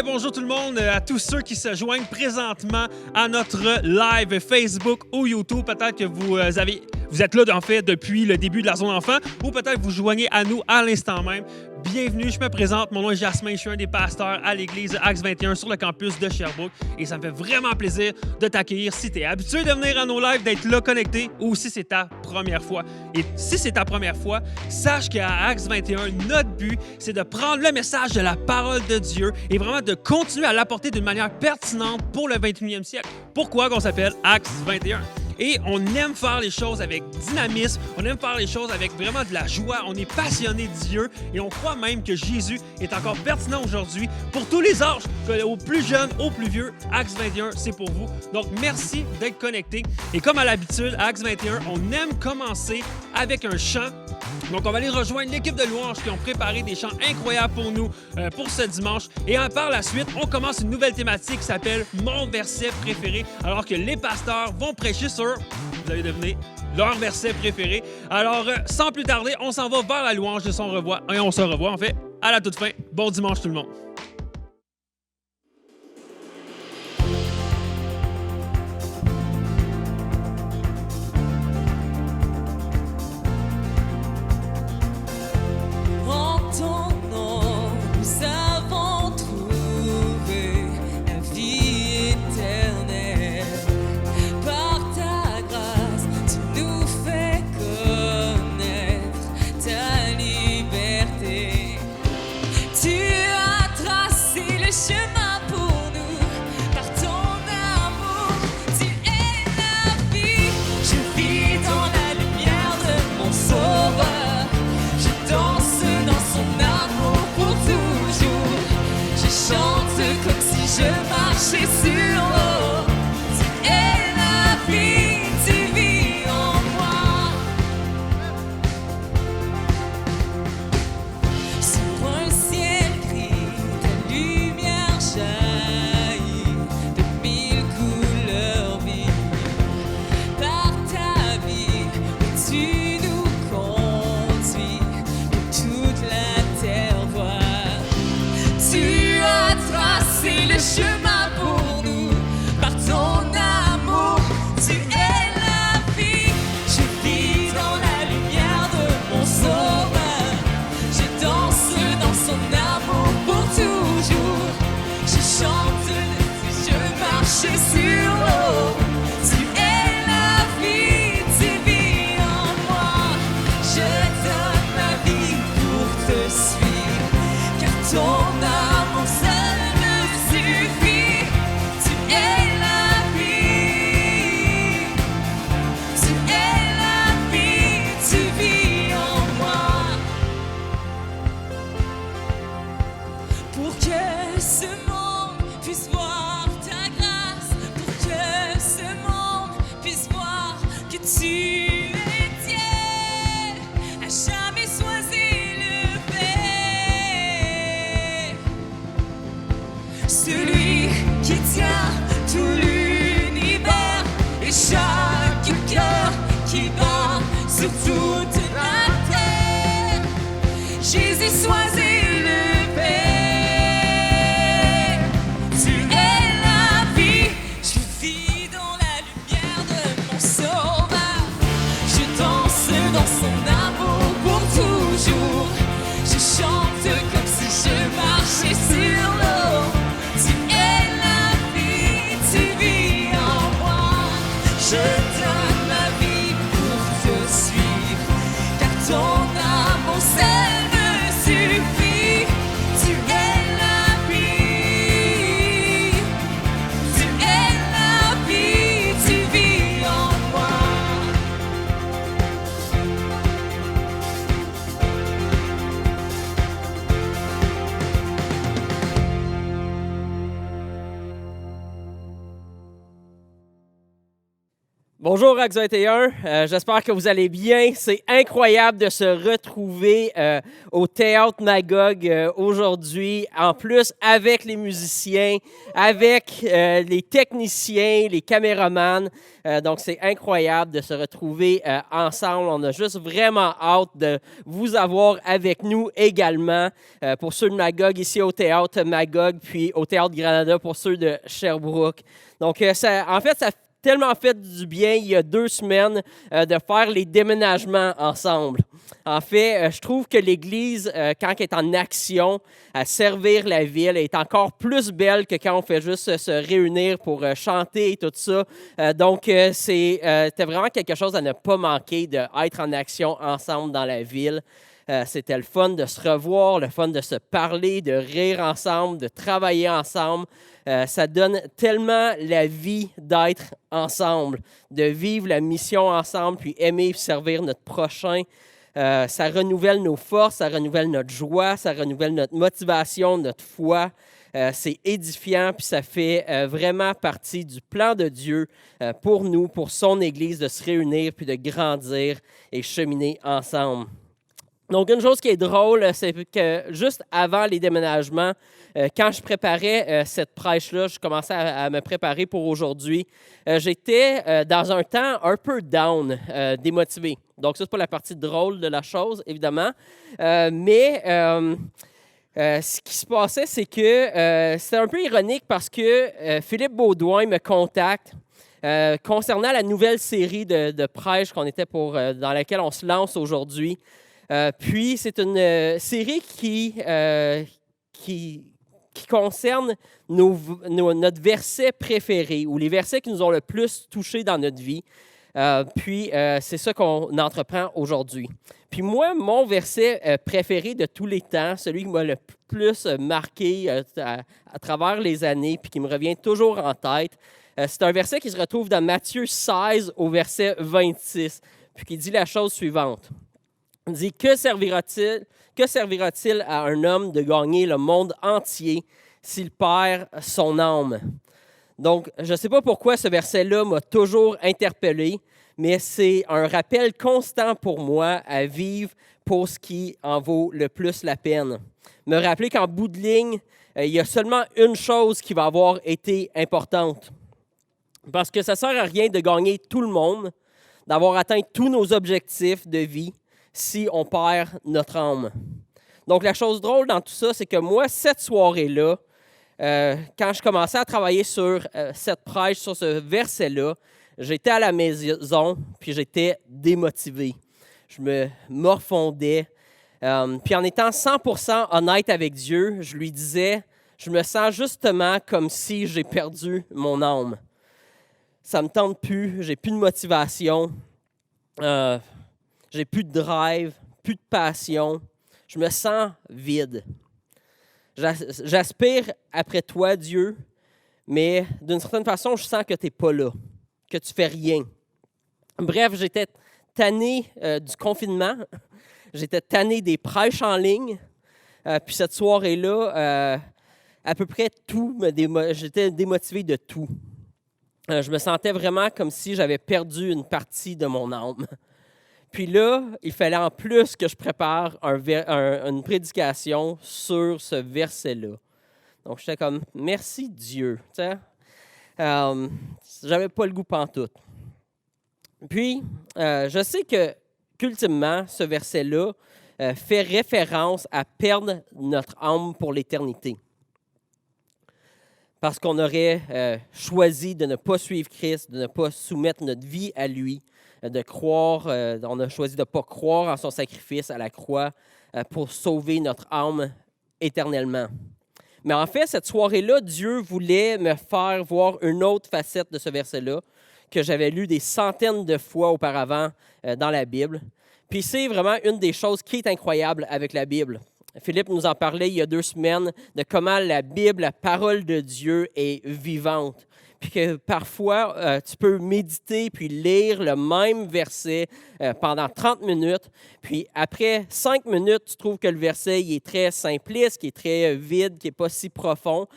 bonjour tout le monde, à tous ceux qui se joignent présentement à notre live Facebook ou YouTube. Peut-être que vous êtes là en fait depuis le début de la zone enfant ou peut-être vous joignez à nous à l'instant même. Bienvenue, je me présente, mon nom est Jasmin, je suis un des pasteurs à l'église Acts 21 sur le campus de Sherbrooke et ça me fait vraiment plaisir de t'accueillir si tu es habitué de venir à nos lives, d'être là connecté ou si c'est ta première fois. Et si c'est ta première fois, sache qu'à Acts 21, notre but, c'est de prendre le message de la parole de Dieu et vraiment de continuer à l'apporter d'une manière pertinente pour le 21e siècle. Pourquoi on s'appelle Acts 21? Et on aime faire les choses avec dynamisme, on aime faire les choses avec vraiment de la joie, on est passionné de Dieu et on croit même que Jésus est encore pertinent aujourd'hui pour tous les âges, aux plus jeunes, aux plus vieux. Acts 21, c'est pour vous. Donc, merci d'être connectés. Et comme à l'habitude, à Acts 21, on aime commencer avec un chant. Donc, on va aller rejoindre l'équipe de louanges qui ont préparé des chants incroyables pour nous pour ce dimanche. Et par la suite, on commence une nouvelle thématique qui s'appelle « Mon verset préféré », alors que les pasteurs vont prêcher sur, vous allez devenir, leur verset préféré. Alors, sans plus tarder, on s'en va vers la louange de son revoit. Et on se revoit, en fait, à la toute fin. Bon dimanche tout le monde. Pour que ce monde puisse voir ta grâce, Bonjour Axe 21, j'espère que vous allez bien. C'est incroyable de se retrouver au Théâtre Magog aujourd'hui, en plus avec les musiciens, avec les techniciens, les caméramans. Donc c'est incroyable de se retrouver ensemble. On a juste vraiment hâte de vous avoir avec nous également pour ceux de Magog ici au Théâtre Magog, puis au Théâtre Granada pour ceux de Sherbrooke. Donc ça tellement fait du bien il y a 2 semaines de faire les déménagements ensemble. En fait, je trouve que l'Église, quand elle est en action à servir la ville, est encore plus belle que quand on fait juste se réunir pour chanter et tout ça. Donc, c'était vraiment quelque chose à ne pas manquer d'être en action ensemble dans la ville. C'était le fun de se revoir, le fun de se parler, de rire ensemble, de travailler ensemble. Ça donne tellement la vie d'être ensemble, de vivre la mission ensemble, puis aimer servir notre prochain. Ça renouvelle nos forces, ça renouvelle notre joie, ça renouvelle notre motivation, notre foi. C'est édifiant, puis ça fait vraiment partie du plan de Dieu pour nous, pour son Église, de se réunir, puis de grandir et cheminer ensemble. Donc, une chose qui est drôle, c'est que juste avant les déménagements, quand je préparais cette prêche-là, je commençais à me préparer pour aujourd'hui, j'étais dans un temps un peu down, démotivé. Donc, ça, c'est pas la partie drôle de la chose, évidemment. Mais ce qui se passait, c'est que c'était un peu ironique parce que Philippe Baudouin me contacte concernant la nouvelle série de prêches dans laquelle on se lance aujourd'hui. Puis, c'est une série qui concerne notre verset préféré ou les versets qui nous ont le plus touchés dans notre vie. Puis, c'est ça qu'on entreprend aujourd'hui. Puis moi, mon verset préféré de tous les temps, celui qui m'a le plus marqué à travers les années puis qui me revient toujours en tête, c'est un verset qui se retrouve dans Matthieu 16 au verset 26, puis qui dit la chose suivante. Il dit, que servira-t-il à un homme de gagner le monde entier s'il perd son âme? Donc, je ne sais pas pourquoi ce verset-là m'a toujours interpellé, mais c'est un rappel constant pour moi à vivre pour ce qui en vaut le plus la peine. Me rappeler qu'en bout de ligne, il y a seulement une chose qui va avoir été importante. Parce que ça ne sert à rien de gagner tout le monde, d'avoir atteint tous nos objectifs de vie, si on perd notre âme. Donc, la chose drôle dans tout ça, c'est que moi, cette soirée-là, quand je commençais à travailler sur cette prêche, sur ce verset-là, j'étais à la maison, puis j'étais démotivé. Je me morfondais. Puis en étant 100% honnête avec Dieu, je lui disais, je me sens justement comme si j'ai perdu mon âme. Ça ne me tente plus, j'ai plus de motivation. J'ai plus de drive, plus de passion. Je me sens vide. J'aspire après toi, Dieu, mais d'une certaine façon, je sens que tu n'es pas là, que tu ne fais rien. Bref, j'étais tanné du confinement. J'étais tanné des prêches en ligne. Puis cette soirée-là, à peu près tout, j'étais démotivé de tout. Je me sentais vraiment comme si j'avais perdu une partie de mon âme. Puis là, il fallait en plus que je prépare une prédication sur ce verset-là. Donc, j'étais comme, merci Dieu. J'avais pas le goût pantoute. Puis, je sais qu'ultimement, ce verset-là fait référence à perdre notre âme pour l'éternité. Parce qu'on aurait choisi de ne pas suivre Christ, de ne pas soumettre notre vie à lui, de croire, on a choisi de ne pas croire en son sacrifice à la croix pour sauver notre âme éternellement. Mais en fait, cette soirée-là, Dieu voulait me faire voir une autre facette de ce verset-là que j'avais lu des centaines de fois auparavant dans la Bible. Puis c'est vraiment une des choses qui est incroyable avec la Bible. Philippe nous en parlait il y a 2 semaines de comment la Bible, la parole de Dieu, est vivante. puis que parfois, tu peux méditer puis lire le même verset pendant 30 minutes, puis après 5 minutes, tu trouves que le verset il est très simpliste, qui est très vide, qui n'est pas si profond,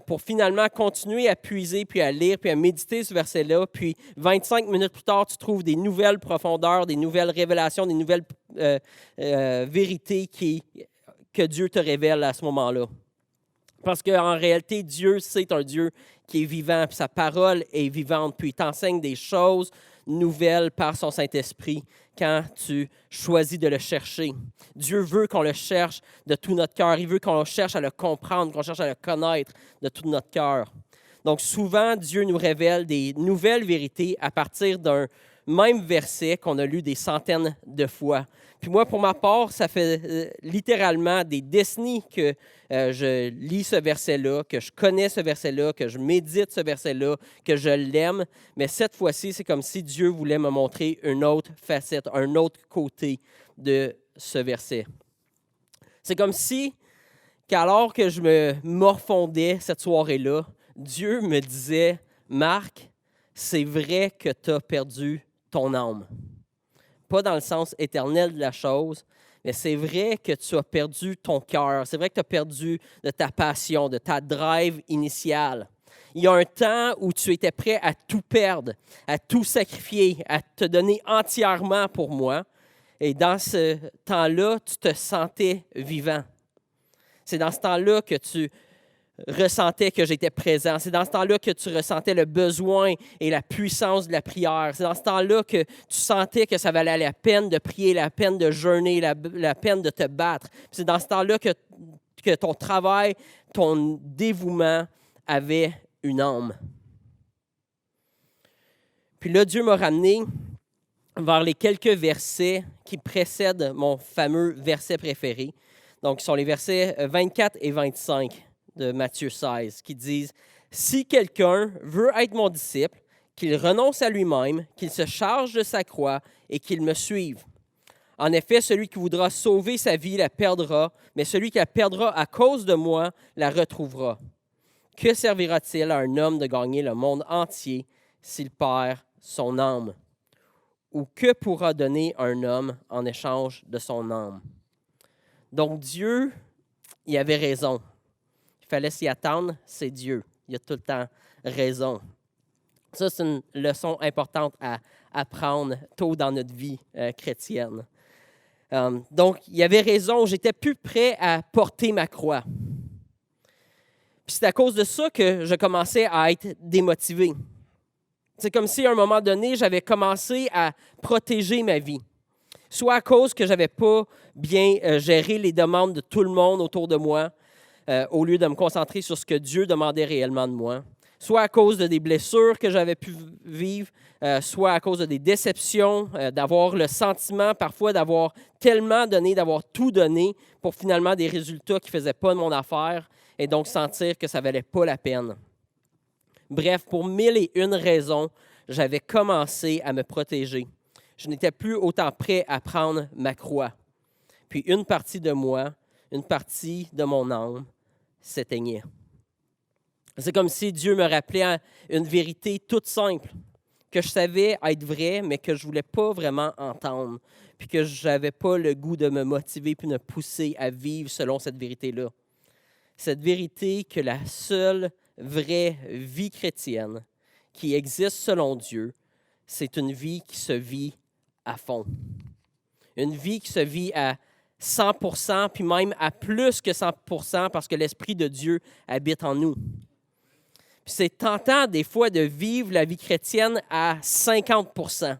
pour finalement continuer à puiser, puis à lire, puis à méditer ce verset-là, puis 25 minutes plus tard, tu trouves des nouvelles profondeurs, des nouvelles révélations, des nouvelles vérités que Dieu te révèle à ce moment-là. Parce qu'en réalité, Dieu, c'est un Dieu qui est vivant, puis sa parole est vivante, puis il t'enseigne des choses nouvelles par son Saint-Esprit quand tu choisis de le chercher. Dieu veut qu'on le cherche de tout notre cœur. Il veut qu'on cherche à le comprendre, qu'on cherche à le connaître de tout notre cœur. Donc souvent, Dieu nous révèle des nouvelles vérités à partir d'un même verset qu'on a lu des centaines de fois. Puis moi, pour ma part, ça fait littéralement des décennies que je lis ce verset-là, que je connais ce verset-là, que je médite ce verset-là, que je l'aime. Mais cette fois-ci, c'est comme si Dieu voulait me montrer une autre facette, un autre côté de ce verset. C'est comme si, qu'alors que je me morfondais cette soirée-là, Dieu me disait, « Marc, c'est vrai que tu as perdu ton âme. » Pas dans le sens éternel de la chose, mais c'est vrai que tu as perdu ton cœur. C'est vrai que tu as perdu de ta passion, de ta drive initiale. Il y a un temps où tu étais prêt à tout perdre, à tout sacrifier, à te donner entièrement pour moi. Et dans ce temps-là, tu te sentais vivant. C'est dans ce temps-là que tu ressentais que j'étais présent. C'est dans ce temps-là que tu ressentais le besoin et la puissance de la prière. C'est dans ce temps-là que tu sentais que ça valait la peine de prier, la peine de jeûner, la peine de te battre. C'est dans ce temps-là que ton travail, ton dévouement avait une âme. Puis là, Dieu m'a ramené vers les quelques versets qui précèdent mon fameux verset préféré. Donc, ce sont les versets 24 et 25 de Matthieu 16, qui disent « Si quelqu'un veut être mon disciple, qu'il renonce à lui-même, qu'il se charge de sa croix et qu'il me suive. En effet, celui qui voudra sauver sa vie la perdra, mais celui qui la perdra à cause de moi la retrouvera. Que servira-t-il à un homme de gagner le monde entier s'il perd son âme? Ou que pourra donner un homme en échange de son âme? » Donc Dieu, il avait raison. Il fallait s'y attendre, c'est Dieu. Il a tout le temps raison. Ça, c'est une leçon importante à apprendre tôt dans notre vie chrétienne. Donc, il avait raison, j'étais plus prêt à porter ma croix. Puis c'est à cause de ça que je commençais à être démotivé. C'est comme si à un moment donné, j'avais commencé à protéger ma vie. Soit à cause que je n'avais pas bien géré les demandes de tout le monde autour de moi, au lieu de me concentrer sur ce que Dieu demandait réellement de moi. Soit à cause de des blessures que j'avais pu vivre, soit à cause de des déceptions, d'avoir le sentiment parfois d'avoir tellement donné, d'avoir tout donné pour finalement des résultats qui ne faisaient pas de mon affaire et donc sentir que ça ne valait pas la peine. Bref, pour 1001 raisons, j'avais commencé à me protéger. Je n'étais plus autant prêt à prendre ma croix. Puis une partie de moi, une partie de mon âme s'éteignait. C'est comme si Dieu me rappelait une vérité toute simple, que je savais être vraie, mais que je ne voulais pas vraiment entendre, puis que je n'avais pas le goût de me motiver puis de me pousser à vivre selon cette vérité-là. Cette vérité que la seule vraie vie chrétienne qui existe selon Dieu, c'est une vie qui se vit à fond. Une vie qui se vit à 100%, puis même à plus que 100%, parce que l'Esprit de Dieu habite en nous. Puis c'est tentant des fois de vivre la vie chrétienne à 50%,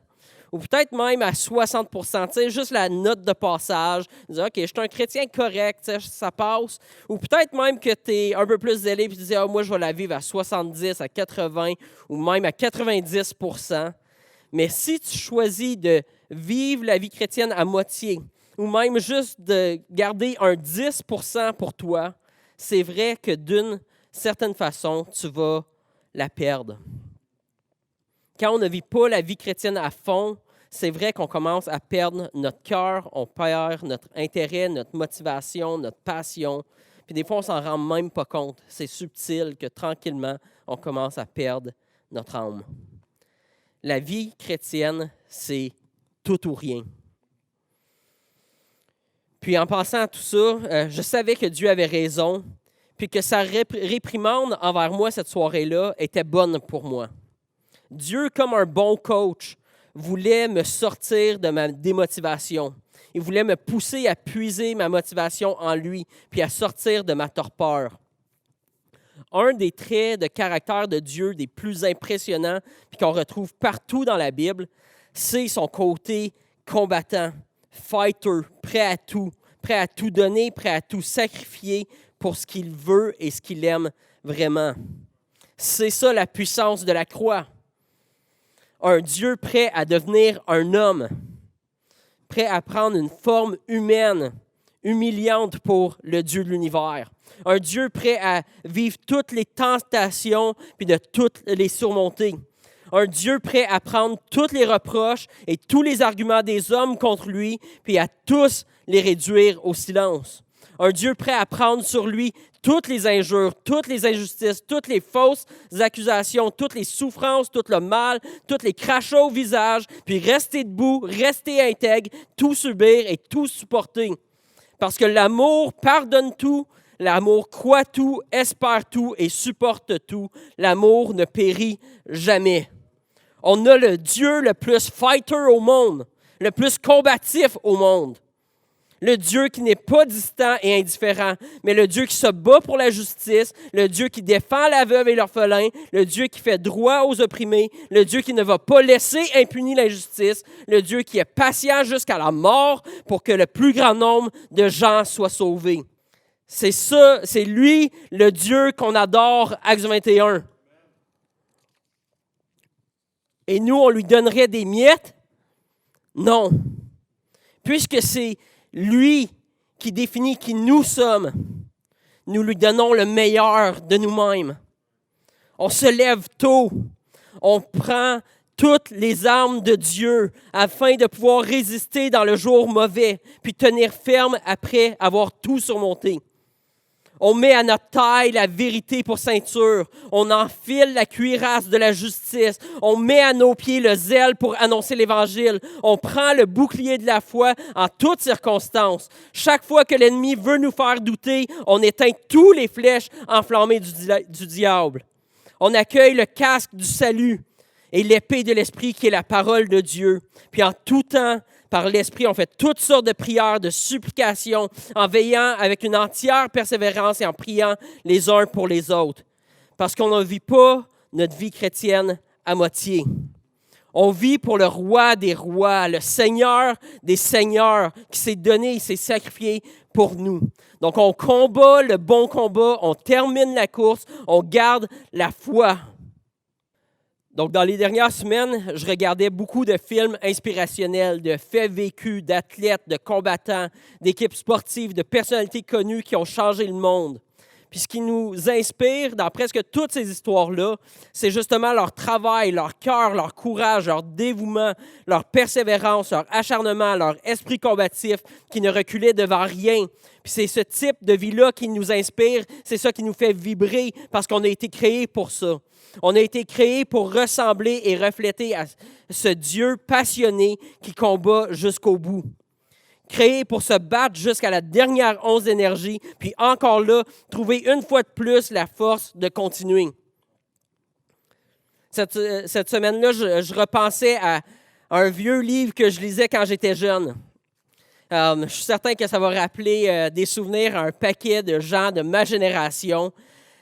ou peut-être même à 60%, tu sais, juste la note de passage, dire « OK, je suis un chrétien correct, ça passe », ou peut-être même que tu es un peu plus zélé et tu dis « Ah, moi, je vais la vivre à 70, à 80, ou même à 90%. » Mais si tu choisis de vivre la vie chrétienne à moitié, ou même juste de garder un 10% pour toi, c'est vrai que d'une certaine façon, tu vas la perdre. Quand on ne vit pas la vie chrétienne à fond, c'est vrai qu'on commence à perdre notre cœur, on perd notre intérêt, notre motivation, notre passion. Puis des fois, on ne s'en rend même pas compte. C'est subtil que tranquillement, on commence à perdre notre âme. La vie chrétienne, c'est tout ou rien. Puis en pensant à tout ça, je savais que Dieu avait raison, puis que sa réprimande envers moi cette soirée-là était bonne pour moi. Dieu, comme un bon coach, voulait me sortir de ma démotivation. Il voulait me pousser à puiser ma motivation en lui, puis à sortir de ma torpeur. Un des traits de caractère de Dieu des plus impressionnants, puis qu'on retrouve partout dans la Bible, c'est son côté combattant, fighter, prêt à tout donner, prêt à tout sacrifier pour ce qu'il veut et ce qu'il aime vraiment. C'est ça la puissance de la croix. Un Dieu prêt à devenir un homme, prêt à prendre une forme humaine, humiliante pour le Dieu de l'univers. Un Dieu prêt à vivre toutes les tentations puis de toutes les surmonter. Un Dieu prêt à prendre tous les reproches et tous les arguments des hommes contre lui puis à tous les réduire au silence. Un Dieu prêt à prendre sur lui toutes les injures, toutes les injustices, toutes les fausses accusations, toutes les souffrances, tout le mal, tous les crachats au visage, puis rester debout, rester intègre, tout subir et tout supporter. Parce que l'amour pardonne tout, l'amour croit tout, espère tout et supporte tout. L'amour ne périt jamais. On a le Dieu le plus fighter au monde, le plus combatif au monde. Le Dieu qui n'est pas distant et indifférent, mais le Dieu qui se bat pour la justice, le Dieu qui défend la veuve et l'orphelin, le Dieu qui fait droit aux opprimés, le Dieu qui ne va pas laisser impunie l'injustice, le Dieu qui est patient jusqu'à la mort pour que le plus grand nombre de gens soient sauvés. C'est ça, c'est lui le Dieu qu'on adore, Actes 21. Et nous, on lui donnerait des miettes? Non. Puisque c'est lui qui définit qui nous sommes, nous lui donnons le meilleur de nous-mêmes. On se lève tôt, on prend toutes les armes de Dieu afin de pouvoir résister dans le jour mauvais, puis tenir ferme après avoir tout surmonté. On met à notre taille la vérité pour ceinture. On enfile la cuirasse de la justice. On met à nos pieds le zèle pour annoncer l'Évangile. On prend le bouclier de la foi en toutes circonstances. Chaque fois que l'ennemi veut nous faire douter, on éteint tous les flèches enflammées du diable. On accueille le casque du salut et l'épée de l'Esprit qui est la parole de Dieu. Puis en tout temps, par l'Esprit, on fait toutes sortes de prières, de supplications, en veillant avec une entière persévérance et en priant les uns pour les autres. Parce qu'on ne vit pas notre vie chrétienne à moitié. On vit pour le roi des rois, le Seigneur des seigneurs, qui s'est donné, il s'est sacrifié pour nous. Donc on combat le bon combat, on termine la course, on garde la foi. Donc, dans les dernières semaines, je regardais beaucoup de films inspirationnels, de faits vécus, d'athlètes, de combattants, d'équipes sportives, de personnalités connues qui ont changé le monde. Puis ce qui nous inspire dans presque toutes ces histoires-là, c'est justement leur travail, leur cœur, leur courage, leur dévouement, leur persévérance, leur acharnement, leur esprit combatif qui ne reculait devant rien. Puis c'est ce type de vie-là qui nous inspire, c'est ça qui nous fait vibrer parce qu'on a été créés pour ça. On a été créés pour ressembler et refléter à ce Dieu passionné qui combat jusqu'au bout. Créés pour se battre jusqu'à la dernière once d'énergie, puis encore là, trouver une fois de plus la force de continuer. Cette semaine-là, je repensais à un vieux livre que je lisais quand j'étais jeune. Je suis certain que ça va rappeler des souvenirs à un paquet de gens de ma génération.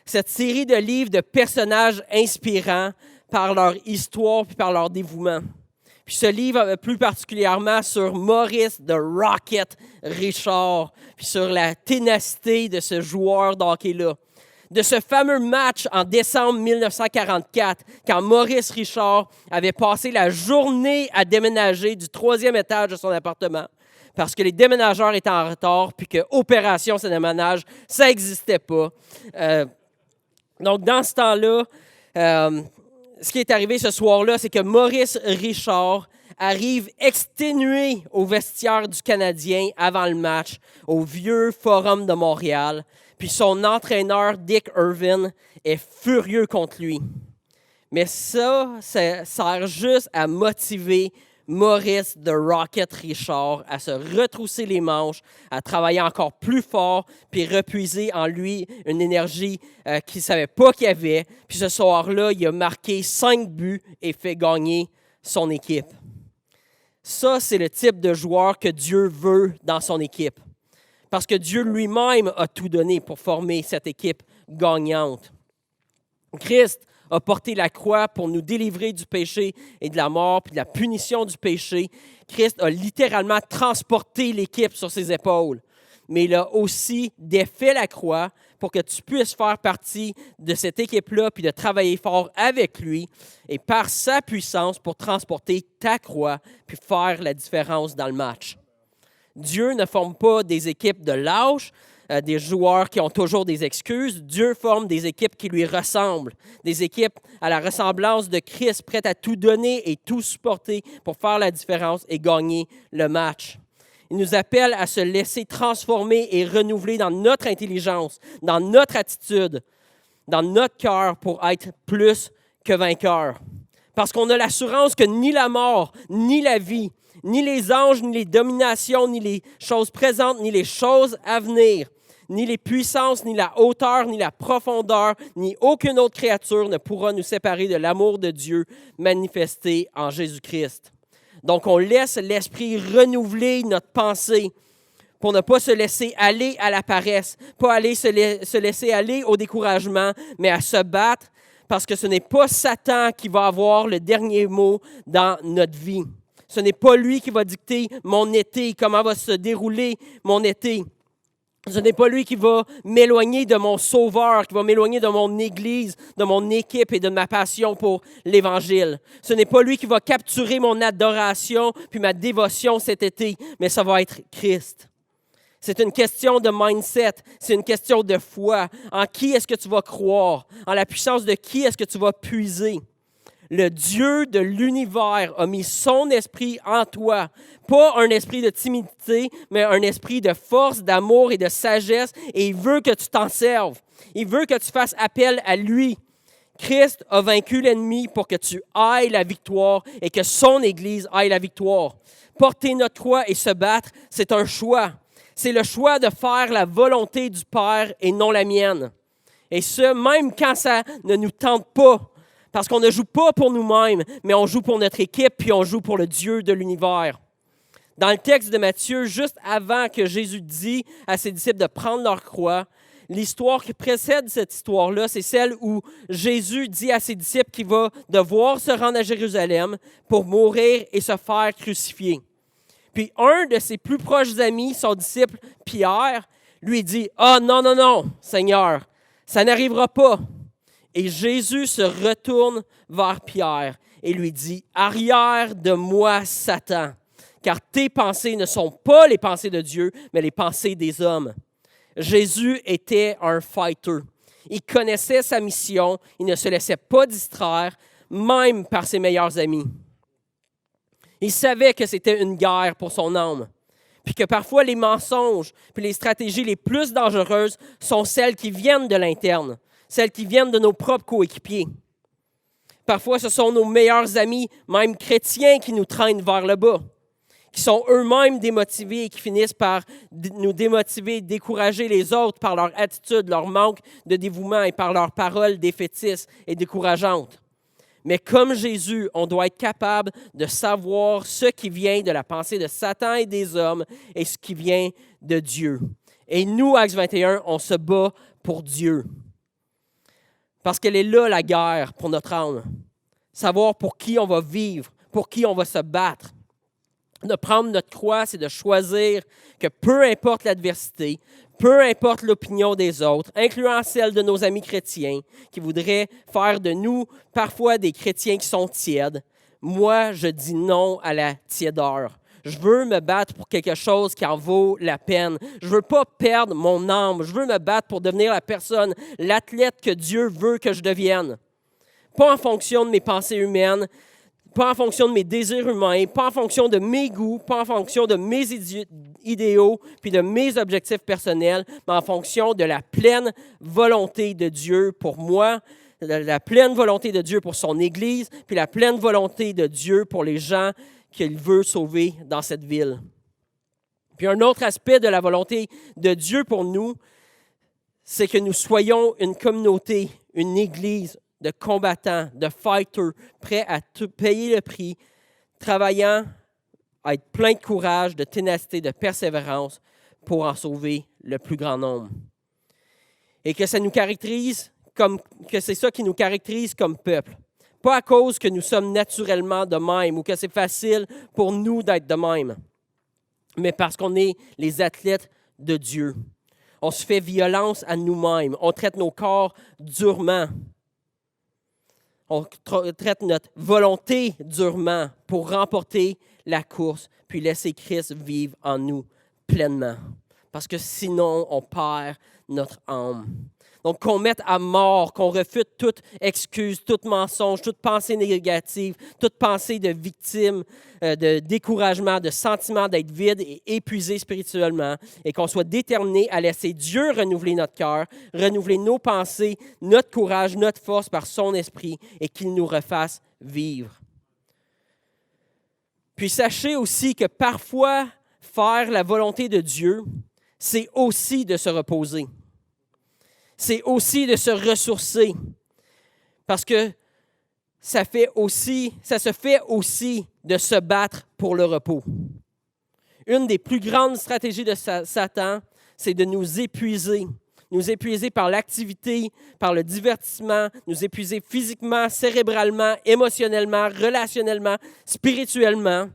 Cette série de livres de personnages inspirants par leur histoire puis par leur dévouement. Puis ce livre, plus particulièrement sur Maurice the Rocket Richard, puis sur la ténacité de ce joueur d'hockey-là. De ce fameux match en décembre 1944, quand Maurice Richard avait passé la journée à déménager du 3e étage de son appartement, parce que les déménageurs étaient en retard, puis que Opération Déménage, ça n'existait pas. Donc, dans ce temps-là, ce qui est arrivé ce soir-là, c'est que Maurice Richard arrive exténué au vestiaire du Canadien avant le match, au vieux Forum de Montréal. Puis son entraîneur, Dick Irvin, est furieux contre lui. Mais ça sert juste à motiver Maurice de Rocket Richard à se retrousser les manches, à travailler encore plus fort, puis repuiser en lui une énergie qu'il ne savait pas qu'il avait. Puis ce soir-là, il a marqué 5 buts et fait gagner son équipe. Ça, c'est le type de joueur que Dieu veut dans son équipe. Parce que Dieu lui-même a tout donné pour former cette équipe gagnante. Christ a porté la croix pour nous délivrer du péché et de la mort, puis de la punition du péché. Christ a littéralement transporté l'équipe sur ses épaules. Mais il a aussi défait la croix pour que tu puisses faire partie de cette équipe-là, puis de travailler fort avec lui, et par sa puissance pour transporter ta croix, puis faire la différence dans le match. Dieu ne forme pas des équipes de lâches, des joueurs qui ont toujours des excuses. Dieu forme des équipes qui lui ressemblent, des équipes à la ressemblance de Christ, prêtes à tout donner et tout supporter pour faire la différence et gagner le match. Il nous appelle à se laisser transformer et renouveler dans notre intelligence, dans notre attitude, dans notre cœur pour être plus que vainqueurs. Parce qu'on a l'assurance que ni la mort, ni la vie, ni les anges, ni les dominations, ni les choses présentes, ni les choses à venir, ni les puissances, ni la hauteur, ni la profondeur, ni aucune autre créature ne pourra nous séparer de l'amour de Dieu manifesté en Jésus-Christ. Donc, on laisse l'Esprit renouveler notre pensée pour ne pas se laisser aller à la paresse, pas se laisser aller au découragement, mais à se battre parce que ce n'est pas Satan qui va avoir le dernier mot dans notre vie. Ce n'est pas lui qui va dicter mon été, comment va se dérouler mon été. Ce n'est pas lui qui va m'éloigner de mon Sauveur, qui va m'éloigner de mon Église, de mon équipe et de ma passion pour l'Évangile. Ce n'est pas lui qui va capturer mon adoration puis ma dévotion cet été, mais ça va être Christ. C'est une question de mindset, c'est une question de foi. En qui est-ce que tu vas croire? En la puissance de qui est-ce que tu vas puiser? Le Dieu de l'univers a mis son esprit en toi. Pas un esprit de timidité, mais un esprit de force, d'amour et de sagesse. Et il veut que tu t'en serves. Il veut que tu fasses appel à lui. Christ a vaincu l'ennemi pour que tu ailles la victoire et que son Église aille la victoire. Porter notre croix et se battre, c'est un choix. C'est le choix de faire la volonté du Père et non la mienne. Et ce, même quand ça ne nous tente pas. Parce qu'on ne joue pas pour nous-mêmes, mais on joue pour notre équipe, puis on joue pour le Dieu de l'univers. Dans le texte de Matthieu, juste avant que Jésus dit à ses disciples de prendre leur croix, l'histoire qui précède cette histoire-là, c'est celle où Jésus dit à ses disciples qu'il va devoir se rendre à Jérusalem pour mourir et se faire crucifier. Puis un de ses plus proches amis, son disciple Pierre, lui dit « Ah non, non, non, Seigneur, ça n'arrivera pas. » Et Jésus se retourne vers Pierre et lui dit « Arrière de moi, Satan, car tes pensées ne sont pas les pensées de Dieu, mais les pensées des hommes. » Jésus était un fighter. Il connaissait sa mission, il ne se laissait pas distraire, même par ses meilleurs amis. Il savait que c'était une guerre pour son âme, puis que parfois les mensonges puis les stratégies les plus dangereuses sont celles qui viennent de l'interne, celles qui viennent de nos propres coéquipiers. Parfois, ce sont nos meilleurs amis, même chrétiens, qui nous traînent vers le bas, qui sont eux-mêmes démotivés et qui finissent par nous démotiver, décourager les autres par leur attitude, leur manque de dévouement et par leurs paroles défaitistes et décourageantes. Mais comme Jésus, on doit être capable de savoir ce qui vient de la pensée de Satan et des hommes et ce qui vient de Dieu. Et nous, Acts 21, on se bat pour Dieu. Parce qu'elle est là, la guerre, pour notre âme. Savoir pour qui on va vivre, pour qui on va se battre. De prendre notre croix, c'est de choisir que peu importe l'adversité, peu importe l'opinion des autres, incluant celle de nos amis chrétiens, qui voudraient faire de nous parfois des chrétiens qui sont tièdes, moi, je dis non à la tiédeur. Je veux me battre pour quelque chose qui en vaut la peine. Je ne veux pas perdre mon âme. Je veux me battre pour devenir la personne, l'athlète que Dieu veut que je devienne. Pas en fonction de mes pensées humaines, pas en fonction de mes désirs humains, pas en fonction de mes goûts, pas en fonction de mes idéaux, puis de mes objectifs personnels, mais en fonction de la pleine volonté de Dieu pour moi, la pleine volonté de Dieu pour son Église, puis la pleine volonté de Dieu pour les gens qu'il veut sauver dans cette ville. Puis un autre aspect de la volonté de Dieu pour nous, c'est que nous soyons une communauté, une Église de combattants, de fighters, prêts à tout payer le prix, travaillant à être plein de courage, de ténacité, de persévérance pour en sauver le plus grand nombre. Et que ça nous caractérise que c'est ça qui nous caractérise comme peuple. Pas à cause que nous sommes naturellement de même ou que c'est facile pour nous d'être de même, mais parce qu'on est les athlètes de Dieu. On se fait violence à nous-mêmes. On traite nos corps durement. On traite notre volonté durement pour remporter la course, puis laisser Christ vivre en nous pleinement. Parce que sinon, on perd notre âme. Donc, qu'on mette à mort, qu'on refute toute excuse, tout mensonge, toute pensée négative, toute pensée de victime, de découragement, de sentiment d'être vide et épuisé spirituellement, et qu'on soit déterminé à laisser Dieu renouveler notre cœur, renouveler nos pensées, notre courage, notre force par son esprit, et qu'il nous refasse vivre. Puis sachez aussi que parfois, faire la volonté de Dieu, c'est aussi de se reposer. C'est aussi de se ressourcer. Parce que ça se fait aussi de se battre pour le repos. Une des plus grandes stratégies de Satan, c'est de nous épuiser par l'activité, par le divertissement, nous épuiser physiquement, cérébralement, émotionnellement, relationnellement, spirituellement.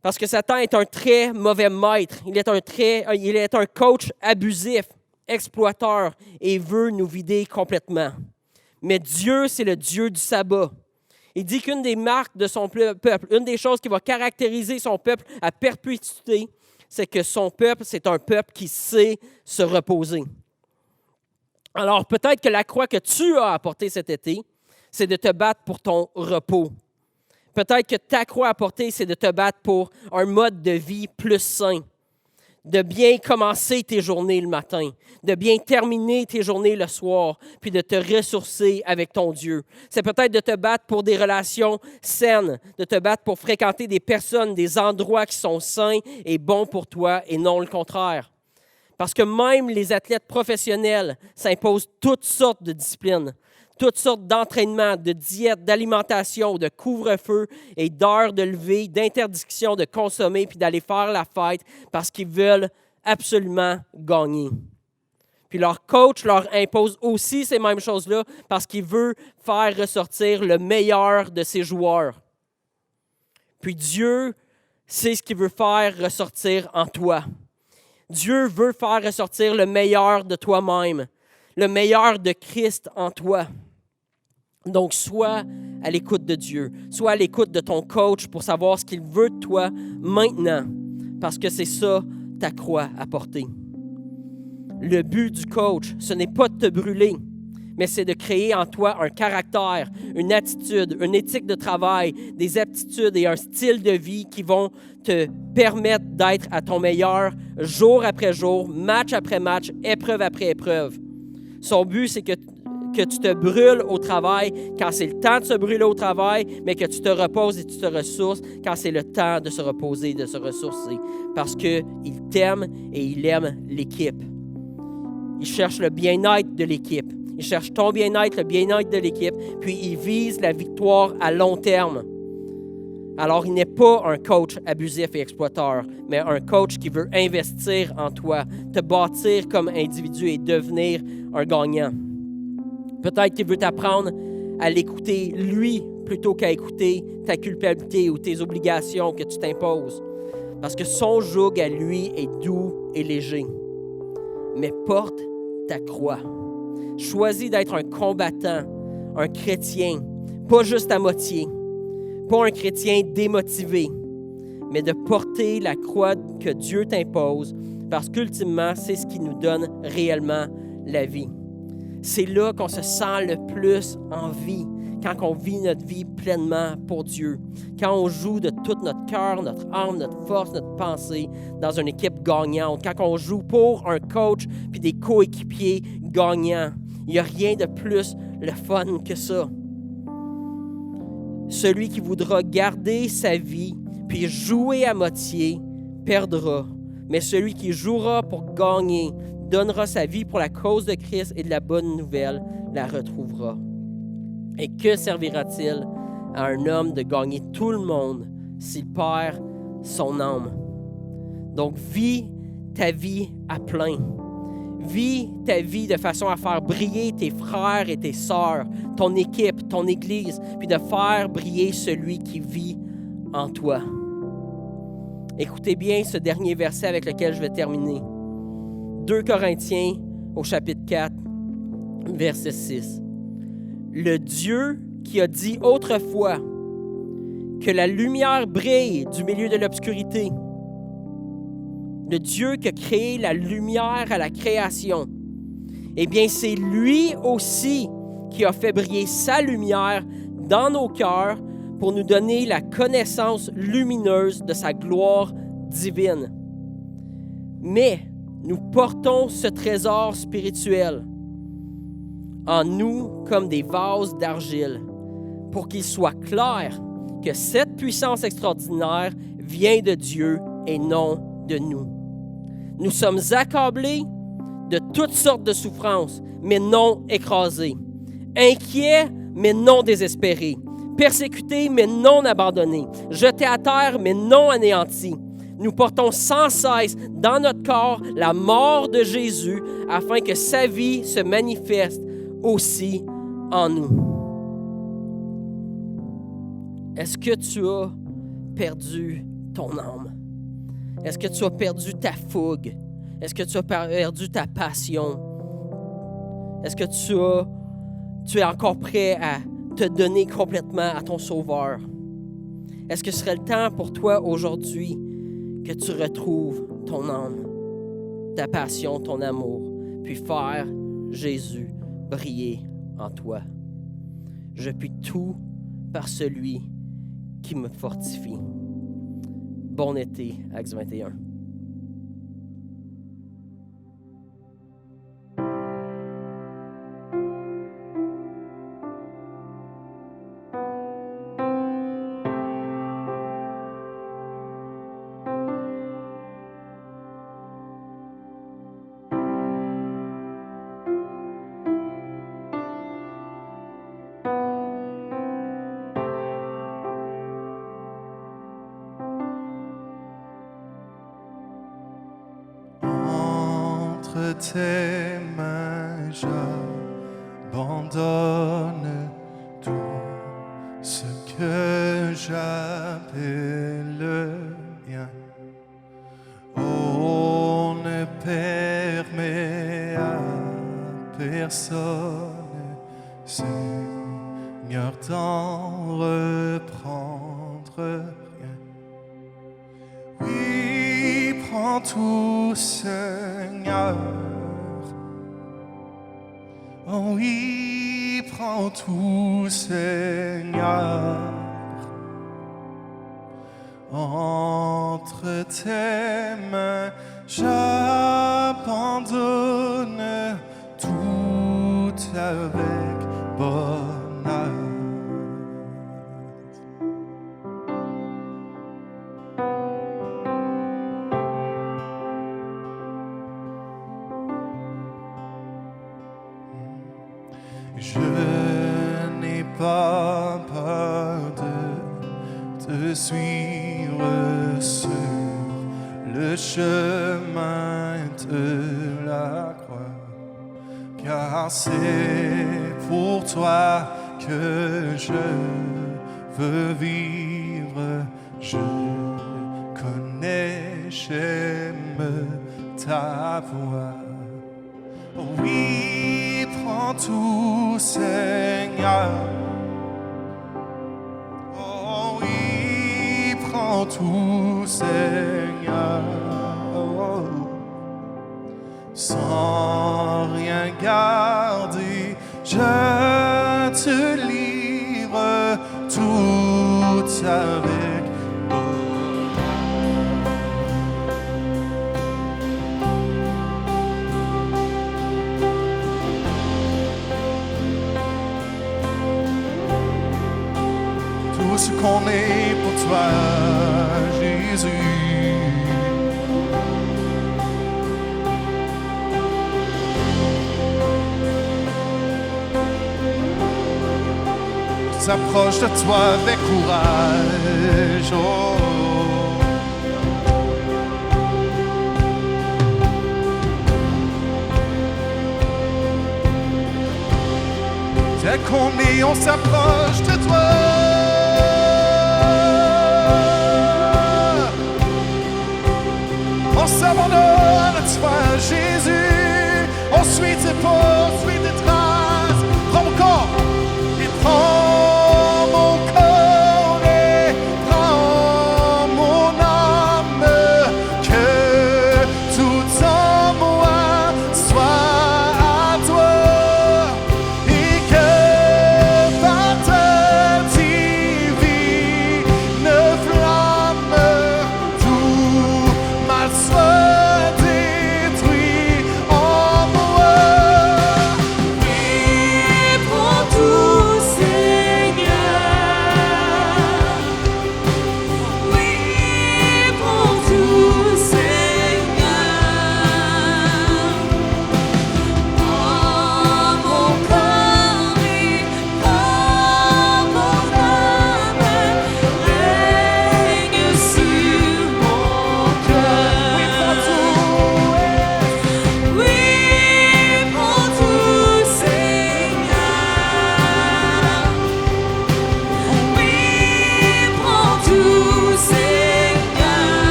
Parce que Satan est un très mauvais maître. Il est un coach abusif, exploiteur, et veut nous vider complètement. Mais Dieu, c'est le Dieu du sabbat. Il dit qu'une des marques de son peuple, une des choses qui va caractériser son peuple à perpétuité, c'est que son peuple, c'est un peuple qui sait se reposer. Alors, peut-être que la croix que tu as apportée cet été, c'est de te battre pour ton repos. Peut-être que ta croix à porter, c'est de te battre pour un mode de vie plus sain, de bien commencer tes journées le matin, de bien terminer tes journées le soir, puis de te ressourcer avec ton Dieu. C'est peut-être de te battre pour des relations saines, de te battre pour fréquenter des personnes, des endroits qui sont sains et bons pour toi et non le contraire. Parce que même les athlètes professionnels s'imposent toutes sortes de disciplines, toutes sortes d'entraînements, de diètes, d'alimentation, de couvre-feu et d'heures de lever, d'interdiction de consommer puis d'aller faire la fête parce qu'ils veulent absolument gagner. Puis leur coach leur impose aussi ces mêmes choses-là parce qu'il veut faire ressortir le meilleur de ses joueurs. Puis Dieu sait ce qu'il veut faire ressortir en toi. Dieu veut faire ressortir le meilleur de toi-même, le meilleur de Christ en toi. Donc, sois à l'écoute de Dieu, sois à l'écoute de ton coach pour savoir ce qu'il veut de toi maintenant, parce que c'est ça ta croix à porter. Le but du coach, ce n'est pas de te brûler, mais c'est de créer en toi un caractère, une attitude, une éthique de travail, des aptitudes et un style de vie qui vont te permettre d'être à ton meilleur jour après jour, match après match, épreuve après épreuve. Son but, c'est que tu te brûles au travail quand c'est le temps de se brûler au travail, mais que tu te reposes et tu te ressources quand c'est le temps de se reposer, de se ressourcer. Parce qu'il t'aime et il aime l'équipe. Il cherche le bien-être de l'équipe. Il cherche ton bien-être, le bien-être de l'équipe, puis il vise la victoire à long terme. Alors, il n'est pas un coach abusif et exploiteur, mais un coach qui veut investir en toi, te bâtir comme individu et devenir un gagnant. Peut-être qu'il veut t'apprendre à l'écouter, lui, plutôt qu'à écouter ta culpabilité ou tes obligations que tu t'imposes. Parce que son joug à lui est doux et léger. Mais porte ta croix. Choisis d'être un combattant, un chrétien, pas juste à moitié, pas un chrétien démotivé, mais de porter la croix que Dieu t'impose, parce qu'ultimement, c'est ce qui nous donne réellement la vie. C'est là qu'on se sent le plus en vie, quand on vit notre vie pleinement pour Dieu, quand on joue de tout notre cœur, notre âme, notre force, notre pensée dans une équipe gagnante, quand on joue pour un coach puis des coéquipiers gagnants Il n'y a rien de plus le fun que ça. Celui qui voudra garder sa vie puis jouer à moitié perdra. Mais celui qui jouera pour gagner, donnera sa vie pour la cause de Christ et de la bonne nouvelle, la retrouvera. Et que servira-t-il à un homme de gagner tout le monde s'il perd son âme? Donc, vis ta vie à plein. Vis ta vie de façon à faire briller tes frères et tes sœurs, ton équipe, ton Église, puis de faire briller celui qui vit en toi. Écoutez bien ce dernier verset avec lequel je vais terminer. 2 Corinthiens au chapitre 4, verset 6. Le Dieu qui a dit autrefois que la lumière brille du milieu de l'obscurité, le Dieu qui a créé la lumière à la création, eh bien, c'est lui aussi qui a fait briller sa lumière dans nos cœurs pour nous donner la connaissance lumineuse de sa gloire divine. Mais nous portons ce trésor spirituel en nous comme des vases d'argile pour qu'il soit clair que cette puissance extraordinaire vient de Dieu et non de nous. Nous sommes accablés de toutes sortes de souffrances, mais non écrasés. Inquiets, mais non désespérés. Persécutés, mais non abandonnés. Jetés à terre, mais non anéantis. Nous portons sans cesse dans notre corps la mort de Jésus afin que sa vie se manifeste aussi en nous. Est-ce que tu as perdu ton âme? Est-ce que tu as perdu ta fougue? Est-ce que tu as perdu ta passion? Est-ce que tu es encore prêt à te donner complètement à ton Sauveur? Est-ce que ce serait le temps pour toi aujourd'hui que tu retrouves ton âme, ta passion, ton amour, puis faire Jésus briller en toi? Je puis tout par celui qui me fortifie. Bon été, Acts 21. Entre tes mains, j'abandonne tout ce que j'appelle le mien. On ne permet à personne, Seigneur, d'en reprendre rien. Oui, prends tout, Seigneur. Oh oui, prends tout, Seigneur. Entre tes mains, j'abandonne tout avec bonheur. Je n'ai pas peur de te suivre sur le chemin de la croix, car c'est pour toi que je veux vivre. Je connais, j'aime ta voix. Oui, prends tout, Seigneur. Oh oui, prends tout, Seigneur. Oh, sans rien garder, je te livre tout avec tout ce qu'on est pour toi, Jésus. S'approche de toi avec courage. Oh. Tel qu'on est, on s'approche de toi. On s'abandonne à toi, Jésus. On suit tes pas, on suit tes traces. Prends mon corps et prends.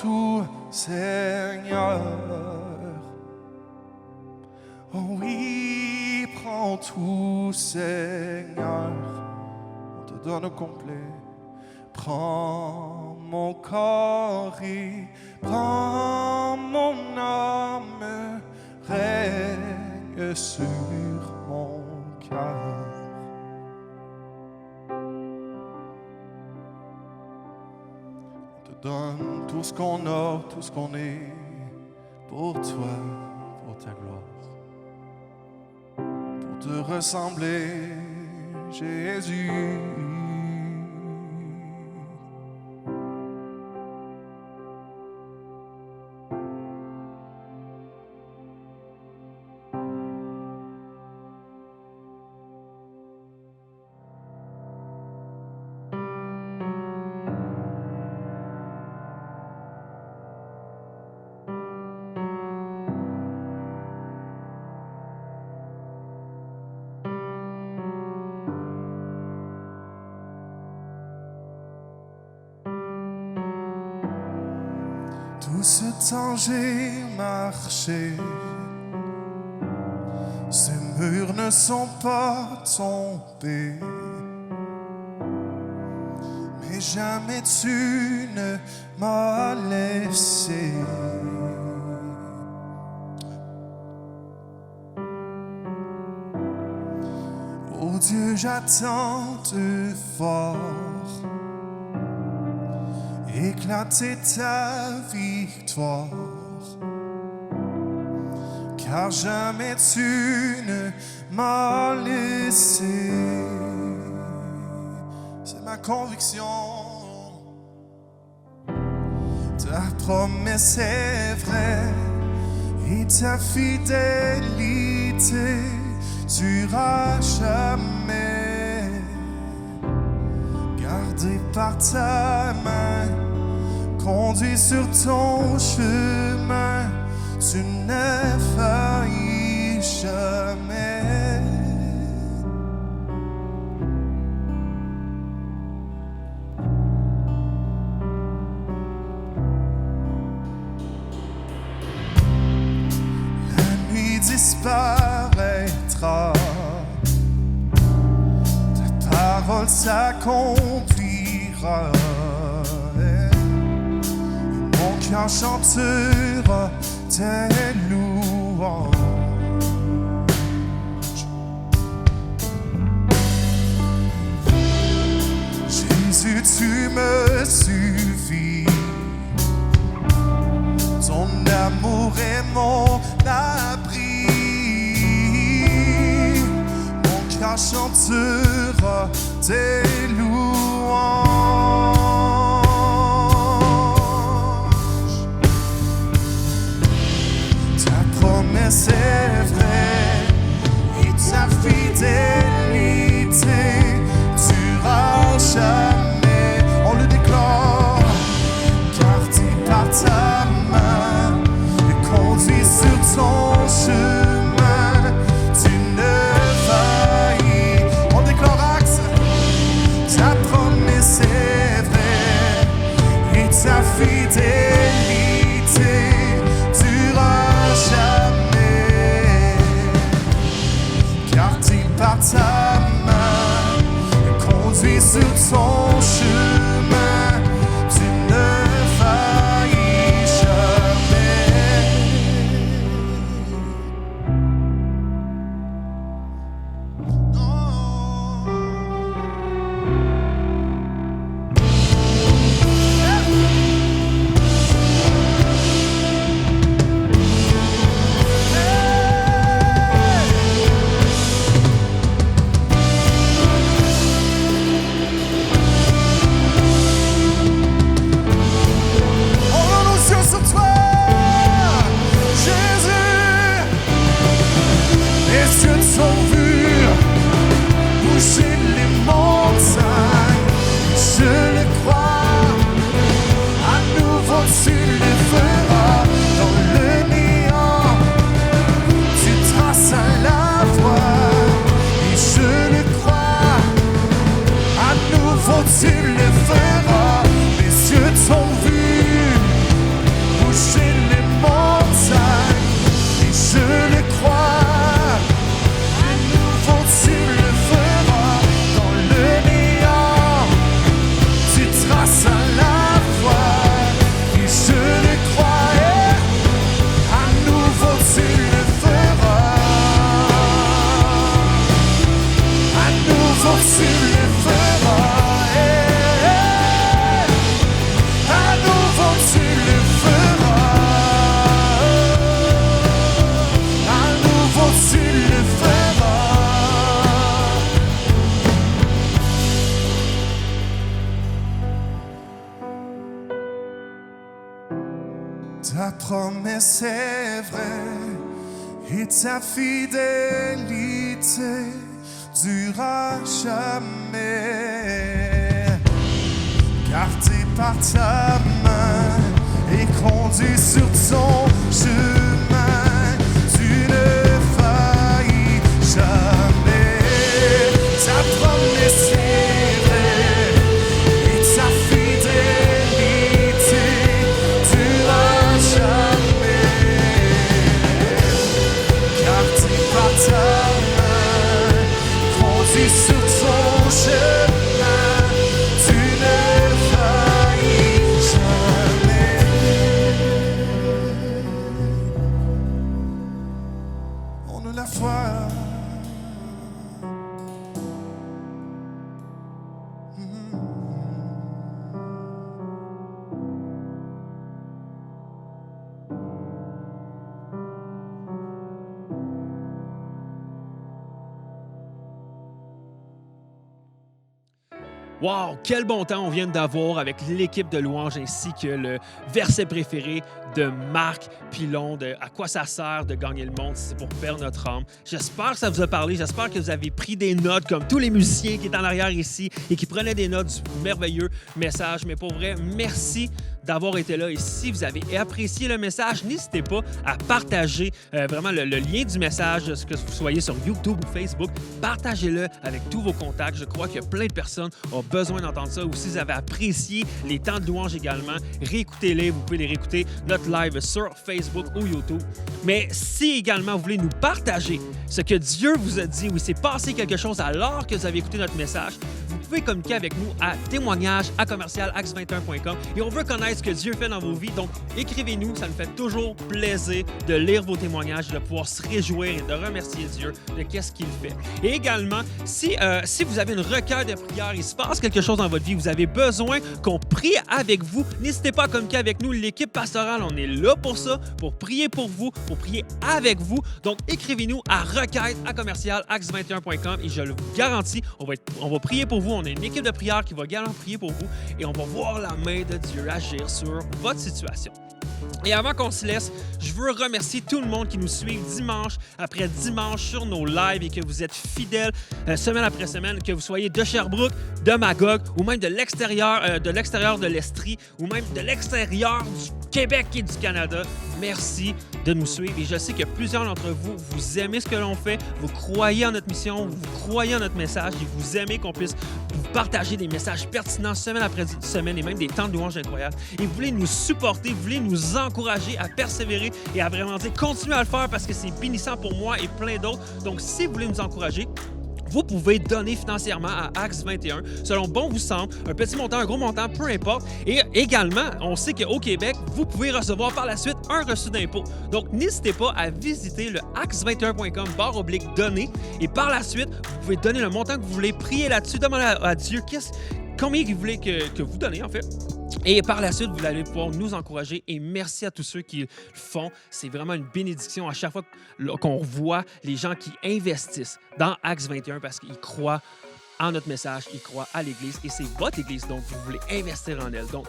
Tout, Seigneur. Oh oui, prends tout, Seigneur. On te donne au complet. Prends mon corps et prends mon âme. Règne sur mon cœur. Donne tout ce qu'on a, tout ce qu'on est, pour toi, pour ta gloire, pour te ressembler, Jésus. Tout ce temps j'ai marché, ces murs ne sont pas tombés, mais jamais tu ne m'as laissé. Oh Dieu, j'attends de voir éclater ta victoire, car jamais tu ne m'as laissé. C'est ma conviction. Ta promesse est vraie et ta fidélité durera jamais. Gardé par ta main, conduit sur ton chemin, tu ne faillis jamais. La nuit disparaîtra, ta parole s'accomplira. Mon cœur chantera tes louanges. chantera tes louanges. Ta promesse est vraie et ta fidélité durera jamais. On le déclare, gardé par ta main et conduit sur ton chemin. Tu ne faillis. On déclare axe. Ta promesse est vraie et ta fidélité durera jamais. Gardé par ta main, conduit sur ton chemin, tu ne faillis jamais. Ta promesse est vraie et ta fidélité durera jamais. Gardé par ta main et conduit sur ton chemin, tu ne faillis jamais. Ta promesse est vraie et ta fidélité durera jamais. Gardé par ta main, conduit sur ton chemin, tu ne faillis jamais. On a la foi. Wow, quel bon temps on vient d'avoir avec l'équipe de louanges ainsi que le verset préféré de Marc Pilon, de à quoi ça sert de gagner le monde si c'est pour perdre notre âme. J'espère que ça vous a parlé, j'espère que vous avez pris des notes comme tous les musiciens qui étaient en arrière ici et qui prenaient des notes du merveilleux message. Mais pour vrai, merci d'avoir été là. Et si vous avez apprécié le message, n'hésitez pas à partager vraiment le lien du message, que vous soyez sur YouTube ou Facebook. Partagez-le avec tous vos contacts. Je crois que plein de personnes ont besoin d'entendre ça. Ou si vous avez apprécié les temps de louange également, réécoutez-les. Vous pouvez les réécouter notre live sur Facebook ou YouTube. Mais si également vous voulez nous partager ce que Dieu vous a dit ou il s'est passé quelque chose alors que vous avez écouté notre message, vous pouvez communiquer avec nous à témoignage@commercialaxe21.com et on veut connaître ce que Dieu fait dans vos vies. Donc, écrivez-nous, ça nous fait toujours plaisir de lire vos témoignages, de pouvoir se réjouir et de remercier Dieu de qu'est-ce qu'il fait. Et également, si vous avez une requête de prière, il se passe quelque chose dans votre vie, vous avez besoin qu'on prie avec vous, n'hésitez pas à communiquer avec nous. L'équipe pastorale, on est là pour ça, pour prier pour vous, pour prier avec vous. Donc, écrivez-nous à requête@commercialaxe21.com et je le garantis, on va prier pour vous. On a une équipe de prière qui va également prier pour vous et on va voir la main de Dieu agir sur votre situation. Et avant qu'on se laisse, je veux remercier tout le monde qui nous suit dimanche après dimanche sur nos lives et que vous êtes fidèles semaine après semaine, que vous soyez de Sherbrooke, de Magog ou même de l'extérieur de l'Estrie ou même de l'extérieur du Québec et du Canada. Merci de nous suivre et je sais que plusieurs d'entre vous, vous aimez ce que l'on fait, vous croyez en notre mission, vous croyez en notre message et vous aimez qu'on puisse vous partager des messages pertinents semaine après semaine et même des temps de louange incroyables. Et vous voulez nous supporter, vous voulez nous encourager à persévérer et à vraiment dire continuez à le faire parce que c'est bénissant pour moi et plein d'autres. Donc, si vous voulez nous encourager, vous pouvez donner financièrement à Axe 21, selon bon vous semble, un petit montant, un gros montant, peu importe. Et également, on sait qu'au Québec, vous pouvez recevoir par la suite un reçu d'impôt. Donc, n'hésitez pas à visiter le axe21.com/donner et par la suite, vous pouvez donner le montant que vous voulez, prier là-dessus, demander à Dieu combien il voulait que vous donnez en fait. Et par la suite, vous allez pouvoir nous encourager et merci à tous ceux qui le font. C'est vraiment une bénédiction à chaque fois qu'on voit les gens qui investissent dans Axe 21 parce qu'ils croient en notre message, ils croient à l'Église et c'est votre Église, donc vous voulez investir en elle. Donc,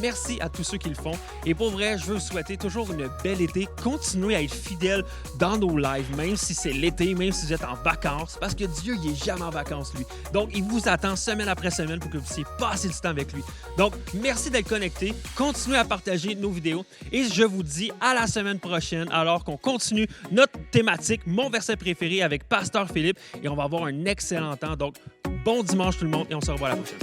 merci à tous ceux qui le font. Et pour vrai, je veux vous souhaiter toujours une belle été. Continuez à être fidèles dans nos lives, même si c'est l'été, même si vous êtes en vacances, parce que Dieu, il n'est jamais en vacances, lui. Donc, il vous attend semaine après semaine pour que vous puissiez passer du temps avec lui. Donc, merci d'être connectés. Continuez à partager nos vidéos et je vous dis à la semaine prochaine alors qu'on continue notre thématique, mon verset préféré avec Pasteur Philippe et on va avoir un excellent temps. Donc, bon dimanche tout le monde et on se revoit la prochaine.